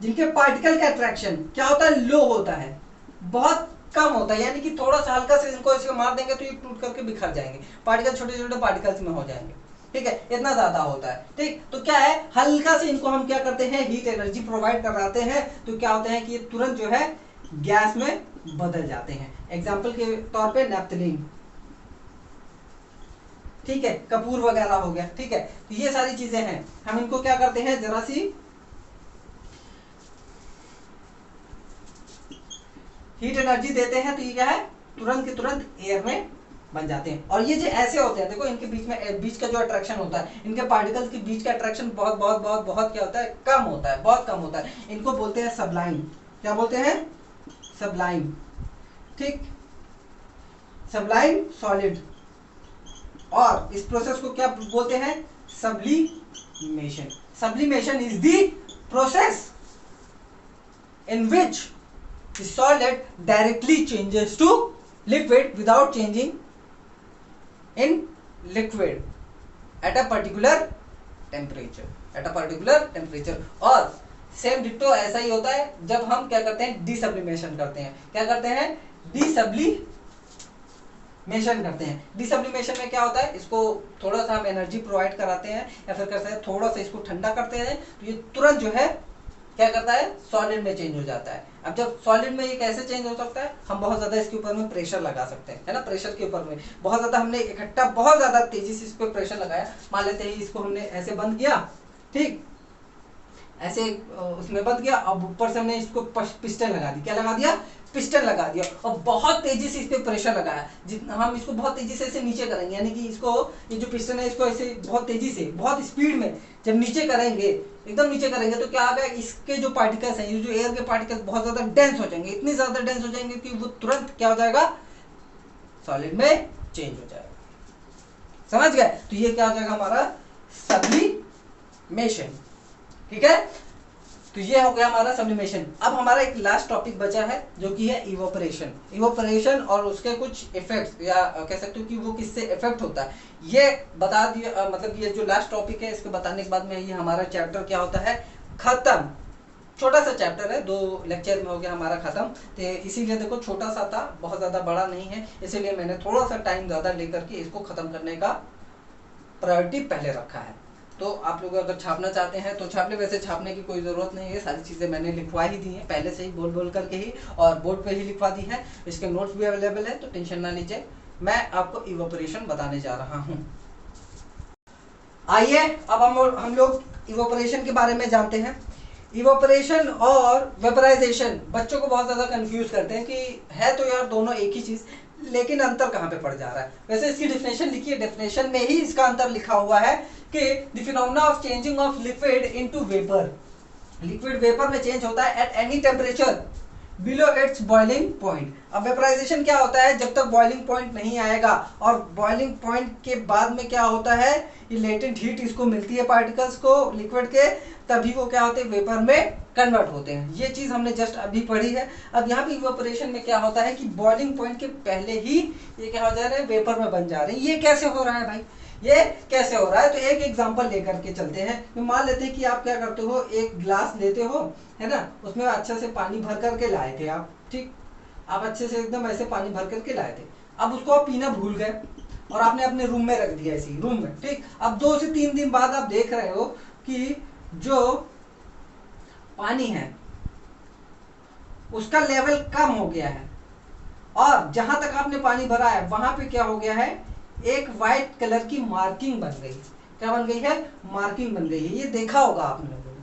जिनके पार्टिकल का अट्रैक्शन क्या होता है, लो होता है, बहुत कम होता है, यानी कि थोड़ा सा हल्का से इनको इसको मार देंगे तो ये टूट करके बिखर जाएंगे, पार्टिकल छोटे छोटे पार्टिकल्स में हो जाएंगे, ठीक है, इतना ज्यादा होता है, ठीक। तो क्या है, हल्का से इनको हम क्या करते हैं, हीट एनर्जी प्रोवाइड कराते हैं, तो क्या होते हैं कि ये तुरंत जो है गैस में बदल जाते हैं। एग्जाम्पल के तौर पे नैप्थलीन, ठीक है, कपूर वगैरह हो गया, ठीक है। तो ये सारी चीजें हैं, हम इनको क्या करते हैं, जरा सी हीट एनर्जी देते हैं तो ये क्या है, तुरंत के तुरंत एयर में बन जाते हैं। और ये जो ऐसे होते हैं, देखो इनके बीच का जो अट्रैक्शन होता है, इनके पार्टिकल्स के बीच का अट्रैक्शन बहुत बहुत बहुत बहुत क्या होता है, कम होता है, बहुत कम होता है। इनको बोलते हैं सबलाइन। क्या बोलते हैं, सबलाइन, ठीक, सबलाइन सॉलिड। और इस प्रोसेस को क्या बोलते हैं, sublimation. Sublimation is the process in which the solid directly changes to liquid without changing in liquid at a particular temperature, at a particular temperature। और सेम डिट्टो ऐसा ही होता है जब हम क्या करते हैं, डिसब्लिमेशन करते हैं। क्या करते हैं, डिसब्लिमेशन करते हैं। डिसब्लिमेशन में क्या होता है, इसको थोड़ा सा हम एनर्जी प्रोवाइड कराते हैं या फिर करते हैं थोड़ा सा इसको ठंडा करते हैं, तो ये तुरंत जो है क्या करता है, सॉलिड में चेंज हो जाता है। अब जब सॉलिड में ये कैसे चेंज हो सकता है, हम बहुत ज्यादा इसके ऊपर में प्रेशर लगा सकते हैं, है ना, प्रेशर के ऊपर में बहुत ज्यादा हमने इकट्ठा बहुत ज्यादा तेजी से इस पर प्रेशर लगाया, मान लेते हैं इसको हमने ऐसे बंद किया, ठीक, ऐसे उसमें बंद किया, अब ऊपर से हमने इसको पिस्टन लगा दी, क्या लगा दिया, पिस्टन लगा दिया, और बहुत तेजी से इस पे प्रेशर लगाया। जितना हम इसको बहुत तेजी से ऐसे नीचे करेंगे, यानी कि इसको, ये जो पिस्टन है इसको ऐसे बहुत तेजी से, बहुत स्पीड में जब नीचे करेंगे एकदम नीचे करेंगे तो क्या होगा, इसके जो पार्टिकल्स हैं, ये जो एयर के पार्टिकल्स बहुत ज्यादा डेंस हो जाएंगे, इतनी ज्यादा डेंस हो जाएंगे कि वो तुरंत क्या हो जाएगा, सॉलिड में चेंज हो जाएगा। समझ गए? तो ये क्या हो जाएगा हमारा सब्लिमेशन। ठीक है, तो ये हो गया हमारा सब्लिमेशन। अब हमारा एक लास्ट टॉपिक बचा है जो कि है इवोपरेशन। इवोपरेशन और उसके कुछ इफेक्ट्स, या कह सकते हो कि वो किससे इफेक्ट होता है, ये बता दिया। मतलब ये जो लास्ट टॉपिक है इसके बताने के बाद में ये हमारा चैप्टर क्या होता है, खत्म। छोटा सा चैप्टर है, 2 लेक्चर में हो गया हमारा खत्म। तो इसीलिए देखो छोटा सा था, बहुत ज्यादा बड़ा नहीं है, इसीलिए मैंने थोड़ा सा टाइम ज्यादा लेकर के इसको खत्म करने का प्रायोरिटी पहले रखा है। तो आप लोग अगर छापना चाहते हैं तो छाप ले, वैसे छापने की कोई ज़रूरत नहीं है, सारी चीज़ें मैंने लिखवा ही दी हैं पहले से ही, बोल बोल करके ही, और बोर्ड पे ही लिखवा दी है। इसके नोट्स भी अवेलेबल है, तो टेंशन ना लीजिए। मैं आपको इवोपरेशन बताने जा रहा हूँ। आइए अब हम लोग इवोपरेशन के बारे में जानते हैं। इवोपरेशन और वेपराइजेशन बच्चों को बहुत ज़्यादा कंफ्यूज करते हैं कि है तो यार दोनों एक ही चीज़, लेकिन अंतर कहाँ पे पड़ जा रहा है। वैसे इसकी डेफिनेशन लिखी है, डेफिनेशन में ही इसका अंतर लिखा हुआ है कि the phenomena of changing of liquid into vapour. Liquid vapour में चेंज होता है at any temperature below it's boiling point. अब वेपराइजेशन क्या होता है, जब तक बॉइलिंग पॉइंट नहीं आएगा, और बॉइलिंग पॉइंट के बाद में क्या होता है, ये लेटेंट हीट इसको मिलती है पार्टिकल्स को लिक्विड के, तभी वो क्या होते हैं, वेपर में कन्वर्ट होते हैं। ये चीज हमने जस्ट अभी पढ़ी है। अब यहाँ पे इवेपोरेशन में क्या होता है कि बॉइलिंग पॉइंट के पहले ही ये क्या हो जा रहे हैं, वेपर में बन जा रहे हैं। ये कैसे हो रहा है भाई, ये कैसे हो रहा है? तो एक एग्जांपल लेकर के चलते हैं। मान लेते हैं कि आप क्या करते हो, एक ग्लास लेते हो, है ना, उसमें अच्छे से पानी भर करके लाए थे आप, ठीक, आप अच्छे से एकदम ऐसे पानी भर करके लाए थे। अब उसको आप पीना भूल गए और आपने अपने रूम में रख दिया, ऐसे रूम में, ठीक। अब 2 से 3 दिन बाद आप देख रहे हो कि जो पानी है उसका लेवल कम हो गया है, और जहां तक आपने पानी भरा है वहां पे क्या हो गया है, एक व्हाइट कलर की मार्किंग बन गई। क्या बन गई है, मार्किंग बन गई है। ये देखा होगा आपने लोगों ने,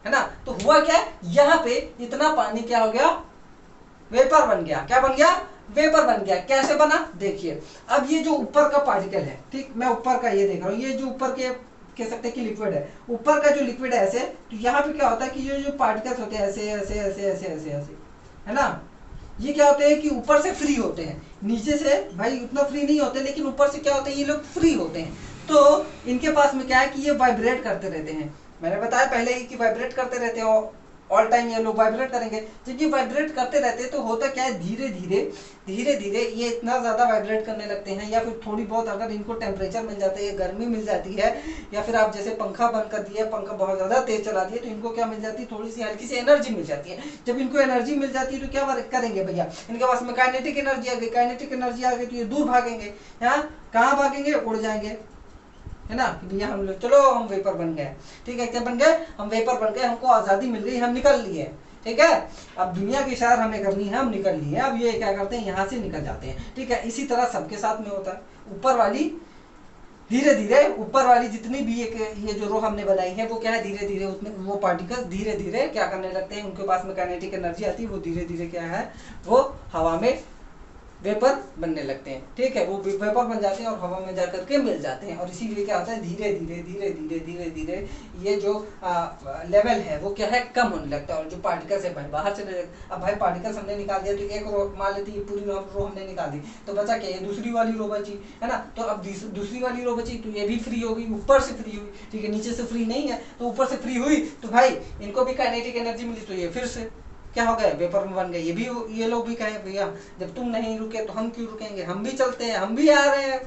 है ना। तो हुआ क्या, यहाँ पे इतना पानी क्या हो गया, वेपर बन गया। क्या बन गया, वेपर बन गया। कैसे बना, देखिए। अब ये जो ऊपर का पार्टिकल है, ठीक, मैं ऊपर का ये देख रहा हूँ, ये जो ऊपर के कह सकते हैं कि लिक्विड है, ऊपर का जो लिक्विड है ऐसे, तो यहाँ पे क्या होता है कि ये जो पार्टिकल्स होते हैं ऐसे ऐसे ऐसे ऐसे ऐसे ऐसे, है ना, ये क्या होते हैं कि ऊपर से फ्री होते हैं, नीचे से भाई उतना फ्री नहीं होते, लेकिन ऊपर से क्या होते हैं, ये लोग फ्री होते हैं। तो इनके पास में क्या है कि ये वाइब्रेट करते रहते हैं। मैंने बताया पहले ही कि वाइब्रेट करते रहते हैं, ऑल टाइम ये लोग वाइब्रेट करेंगे। जब ये वाइब्रेट करते रहते हैं तो होता क्या है, धीरे धीरे ये इतना ज़्यादा वाइब्रेट करने लगते हैं, या फिर थोड़ी बहुत अगर इनको टेम्परेचर मिल जाता है, गर्मी मिल जाती है, या फिर आप जैसे पंखा बंद कर दिया, पंखा बहुत ज़्यादा तेज चला दिया, तो इनको क्या मिल जाती है, थोड़ी सी हल्की सी एनर्जी मिल जाती है। जब इनको एनर्जी मिल जाती है तो क्या करेंगे भैया, इनके पास में काइनेटिक एनर्जी आ गई। काइनेटिक एनर्जी आ गई तो ये दूर भागेंगे, हाँ, कहाँ भागेंगे, उड़ जाएंगे, है ना, कि भैया हम लोग चलो हम वेपर बन गए, ठीक है, क्या बन गए, हम वेपर बन गए, हमको आज़ादी मिल गई, हम निकल लिए, ठीक है। अब दुनिया की सैर हमें करनी है, हम निकल लिए। अब ये क्या करते हैं, यहाँ से निकल जाते हैं, ठीक है। इसी तरह सबके साथ में होता है। ऊपर वाली धीरे धीरे, ऊपर वाली जितनी भी एक ये जो रो हमने बनाई है, वो क्या है, धीरे धीरे उसमें वो पार्टिकल्स धीरे धीरे क्या करने लगते हैं, उनके पास में काइनेटिक एनर्जी आती है, वो धीरे धीरे क्या है, वो हवा में वेपर बनने लगते हैं, ठीक है। वो वेपर बन जाते हैं और हवा में जाकर के मिल जाते हैं, और इसीलिए क्या होता है, धीरे धीरे ये जो लेवल है वो क्या है, कम होने लगता है, और जो पार्टिकल्स है भाई बाहर चले जाते हैं। अब भाई पार्टिकल्स हमने निकाल दिया, तो एक रो मान लेती है, पूरी रो हमने निकाल दी, तो बचा क्या, ये दूसरी वाली रो बची, है ना। तो अब दूसरी वाली रो बची, तो ये भी फ्री होगी, ऊपर से फ्री हुई, ठीक है, नीचे से फ्री नहीं है, तो ऊपर से फ्री हुई, तो भाई इनको भी काइनेटिक एनर्जी मिली, तो ये फिर से क्या हो गए, वेपर में बन गए। ये लोग भी कहें भैया जब तुम नहीं रुके तो हम क्यों रुकेंगे, हम भी चलते हैं, हम भी आ रहे हैं,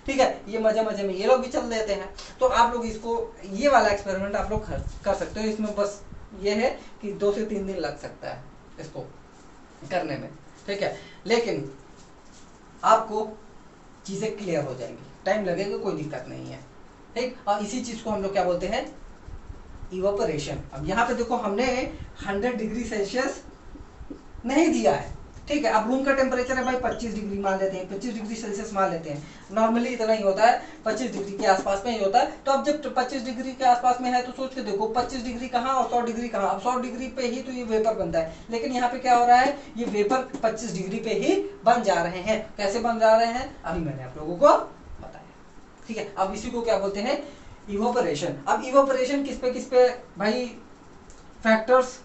ठीक है। ये मजे मजे में ये लोग भी चल देते हैं। तो आप लोग इसको, ये वाला एक्सपेरिमेंट आप लोग कर सकते हो। इसमें बस ये है कि 2 से 3 दिन लग सकता है इसको करने में, ठीक है, लेकिन आपको चीजें क्लियर हो जाएंगी, टाइम लगेगा, कोई दिक्कत नहीं है, ठीक। और इसी चीज को हम लोग क्या बोलते हैं, इवेपोरेशन। अब यहाँ पे देखो हमने 100 डिग्री सेल्सियस नहीं दिया है, ठीक है। अब रूम का टेम्परेचर है भाई 25 डिग्री मान लेते हैं, 25 डिग्री सेल्सियस मान लेते हैं, नॉर्मली इतना ही होता है, 25 डिग्री के आसपास में ही होता है। तो अब जब 25 डिग्री के आसपास में है तो सोच के देखो 25 डिग्री कहाँ और 100 डिग्री कहाँ। अब 100 डिग्री पे ही तो ये वेपर बनता है, लेकिन यहाँ पे क्या हो रहा है, ये वेपर 25 डिग्री पे ही बन जा रहे हैं। कैसे बन जा रहे हैं, अभी मैंने आप लोगों को बताया, ठीक है। अब इसी को क्या बोलते हैं, इवोपरेशन। अब इवोपरेशन किस पे भाई फैक्टर्स,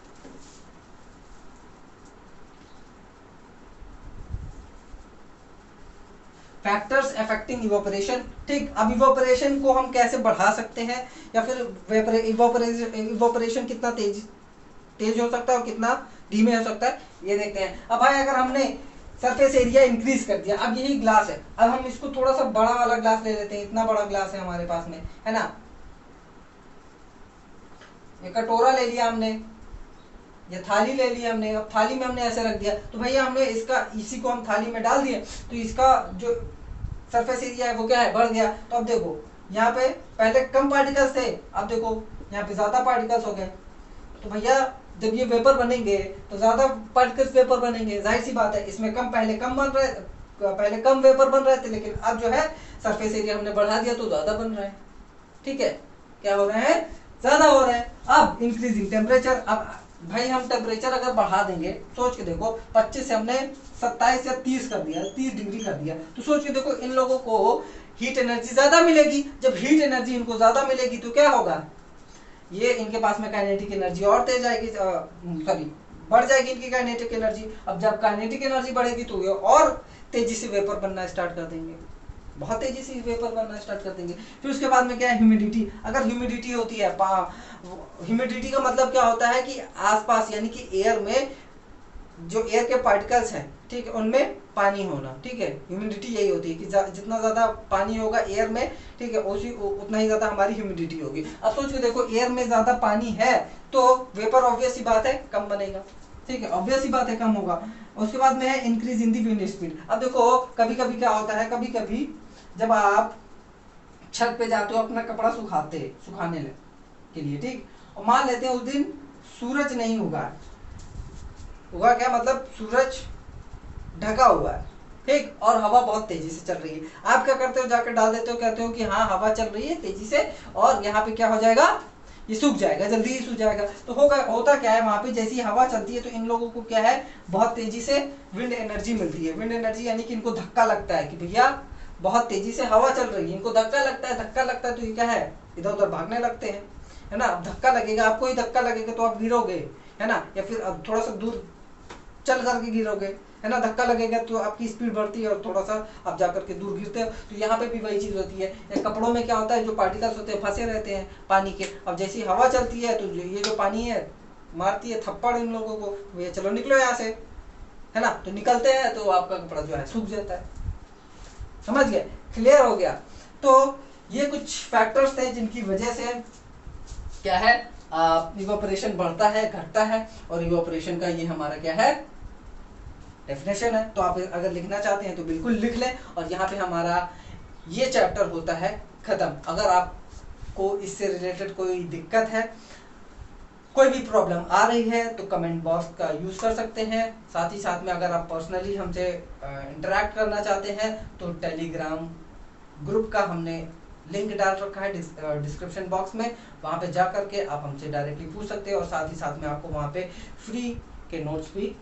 फैक्टर्स अफेक्टिंग इवोपरेशन। ठीक, अब इवोपरेशन को हम कैसे बढ़ा सकते हैं, या फिर इवोपरेशन कितना तेज हो सकता है और कितना धीमे हो सकता है, ये देखते हैं। अब भाई अगर हमने सरफेस एरिया इंक्रीज कर दिया, अब यही ग्लास है, अब हम इसको थोड़ा सा बड़ा वाला ग्लास ले लेते हैं, इतना बड़ा ग्लास है हमारे पास में, है ना, ये कटोरा ले लिया हमने, ये थाली ले ली हमने, अब थाली में हमने ऐसे रख दिया, तो भैया हमने इसका, इसी को हम थाली में डाल दिए, तो इसका जो सरफेस एरिया है वो क्या है, बढ़ गया। तो अब देखो यहाँ पे पहले कम पार्टिकल्स थे, अब देखो यहाँ पे ज्यादा पार्टिकल्स हो गए। तो भैया जब ये वेपर बनेंगे तो ज्यादा पार्टिकल्स वेपर बनेंगे, जाहिर सी बात है, इसमें कम पहले कम बन रहे, पहले कम वेपर बन रहे थे, लेकिन अब जो है सरफेस एरिया हमने बढ़ा दिया तो ज्यादा बन रहा है। ठीक है, क्या हो रहा है, ज्यादा हो रहा है। अब इंक्रीजिंग टेम्परेचर, अब भाई हम टेम्परेचर अगर बढ़ा देंगे, सोच के देखो 25 से हमने 27 या 30 कर दिया, 30 डिग्री कर दिया, तो सोच के देखो इन लोगों को हीट एनर्जी ज्यादा मिलेगी। जब हीट एनर्जी इनको ज्यादा मिलेगी तो क्या होगा, ये इनके पास में काइनेटिक एनर्जी और तेज आएगी, सॉरी बढ़ जाएगी इनकी काइनेटिक एनर्जी। अब जब काइनेटिक एनर्जी बढ़ेगी तो ये और तेजी से वेपर बनना स्टार्ट कर देंगे, बहुत तेजी से वेपर बनना स्टार्ट कर देंगे। फिर उसके बाद में क्या है, ह्यूमिडिटी। अगर ह्यूमिडिटी होती है, ह्यूमिडिटी का मतलब क्या होता है कि आसपास यानी कि एयर में जो एयर के पार्टिकल्स हैं, ठीक है, उनमें पानी होना। ठीक है, ह्यूमिडिटी यही होती है कि जितना ज्यादा पानी होगा एयर में, ठीक है, उतना ही ज्यादा हमारी ह्यूमिडिटी होगी। अब सोच के देखो एयर में ज्यादा पानी है तो वेपर ऑब्वियस सी बात है कम बनेगा। ठीक है, ऑब्वियस सी बात है कम होगा। उसके बाद में है increase in the wind speed. अब देखो कभी कभी क्या होता है, कभी कभी जब आप छत पे जाते हो अपना कपड़ा सुखाने के लिए, ठीक, और मान लेते हैं उस दिन सूरज नहीं उगा, उगा क्या मतलब सूरज ढका हुआ है, ठीक, और हवा बहुत तेजी से चल रही है। आप क्या करते हो, जाकर डाल देते हो, कहते हो कि हाँ हवा चल रही है तेजी से और यहाँ पे क्या हो जाएगा, ये सूख जाएगा, जल्दी ही सूख जाएगा। तो होता क्या है, वहां पे जैसी हवा चलती है तो इन लोगों को क्या है, बहुत तेजी से विंड एनर्जी मिलती है। विंड एनर्जी यानी कि इनको धक्का लगता है कि भैया बहुत तेजी से हवा चल रही है, इनको धक्का लगता है तो ये क्या है, इधर उधर भागने लगते हैं, है ना। धक्का लगेगा, आपको ही धक्का लगेगा तो आप गिरोगे, है ना, या फिर अब थोड़ा सा दूर चल करके गिरोगे, है ना, धक्का लगेगा तो आपकी स्पीड बढ़ती है और थोड़ा सा आप जाकर के दूर गिरते हो। तो यहाँ पे भी वही चीज होती है। कपड़ों में क्या होता है, जो पार्टिकल्स होते हैं फंसे रहते हैं पानी के, अब जैसी हवा चलती है तो ये जो पानी है मारती है थप्पड़ इन लोगों को, भैया चलो निकलो यहाँ से, है ना, तो निकलते हैं तो आपका कपड़ा जो है सूख जाता है। समझ गए, क्लियर हो गया। तो ये कुछ फैक्टर्स थे जिनकी वजह से क्या है, इवोपरेशन बढ़ता है घटता है, और इवोपरेशन का ये हमारा क्या है, डेफिनेशन है। तो आप अगर लिखना चाहते हैं तो बिल्कुल लिख लें, और यहाँ पे हमारा ये चैप्टर होता है खत्म। अगर आपको इससे रिलेटेड कोई दिक्कत है, कोई भी प्रॉब्लम आ रही है तो कमेंट बॉक्स का यूज कर सकते हैं। साथ ही साथ में अगर आप पर्सनली हमसे इंटरेक्ट करना चाहते हैं तो टेलीग्राम ग्रुप का हमने लिंक डाल रखा है डिस्क्रिप्शन बॉक्स में, वहां पे जा करके आप हमसे डायरेक्टली पूछ सकते हैं, और साथ ही साथ में आपको वहां पे फ्री के नोट्स भी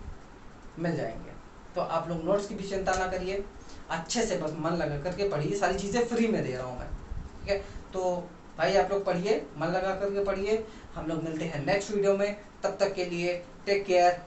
मिल जाएंगे। तो आप लोग नोट्स की भी चिंता ना करिए, अच्छे से बस मन लगा करके पढ़िए, सारी चीज़ें फ्री में दे रहा हूँ मैं, ठीक है। तो भाई आप लोग पढ़िए, मन लगा करके पढ़िए। हम लोग मिलते हैं नेक्स्ट वीडियो में, तब तक के लिए टेक केयर।